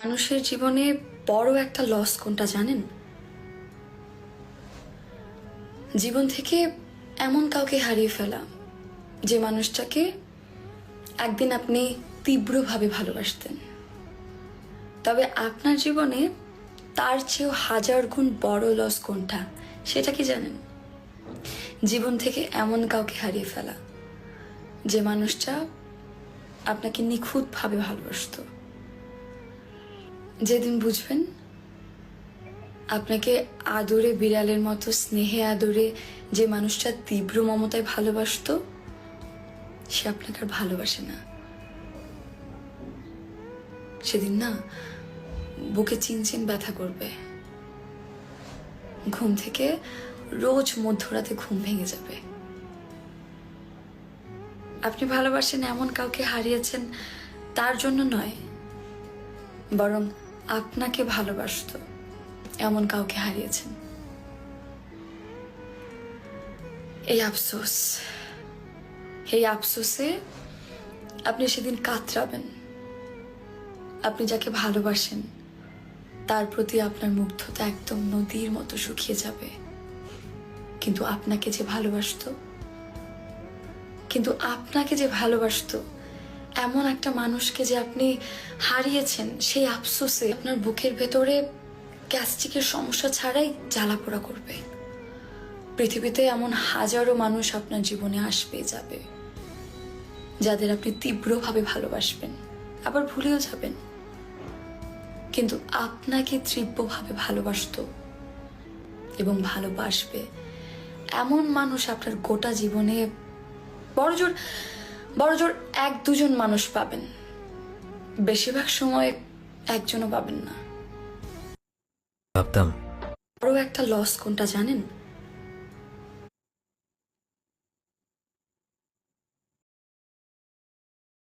মানুষের জীবনে বড় একটা লস কোনটা জানেন? জীবন থেকে এমন কাউকে হারিয়ে ফেলা যে মানুষটাকে একদিন আপনি তীব্রভাবে ভালোবাসতেন, তবে আপনার জীবনে তার চেয়েও হাজার গুণ বড় লস কোনটা সেটা কি জানেন? জীবন থেকে এমন কাউকে হারিয়ে ফেলা যে মানুষটা আপনাকে নিখুঁতভাবে ভালোবাসতো। যেদিন বুঝবেন আপনাকে আদরে বিড়ালের মতো স্নেহে আদরে যে মানুষটা তীব্র মমতায় ভালোবাসতো, সে আপনাকে আর ভালোবাসে না, সেদিন না বুকে চিনচিন ব্যথা করবে। ঘুম থেকে রোজ মধ্যরাতে ঘুম ভেঙে যাবে। আপনি ভালোবাসেন এমন কাউকে হারিয়েছেন তার জন্য নয়, বরং আপনাকে ভালোবাসতো এমন কাউকে হারিয়েছেন। এই আফসোসে আপনি সেদিন কাতরাবেন। আপনি যাকে ভালোবাসেন তার প্রতি আপনার মুগ্ধতা একদম নদীর মতো শুকিয়ে যাবে। কিন্তু আপনাকে যে ভালোবাসতো এমন একটা মানুষকে যে আপনি হারিয়েছেন, সেই আফসোসে আপনার বুকের ভেতরে গ্যাস্ট্রিকের সমস্যা ছাড়াই জ্বালাপোড়া করবে। পৃথিবীতে এমন হাজারো মানুষ আপনার জীবনে আসবে যাবে, যাদের আপনি তীব্রভাবে ভালোবাসবেন, আবার ভুলেও যাবেন, কিন্তু আপনাকে তীব্রভাবে ভালোবাসতো এবং ভালোবাসবে এমন মানুষ আপনার গোটা জীবনে বড়জোর এক দুজন মানুষ পাবেন, বেশিরভাগ সময় একজনও পাবেন না। ভাবতাম বড় একটা লস কোনটা জানেন?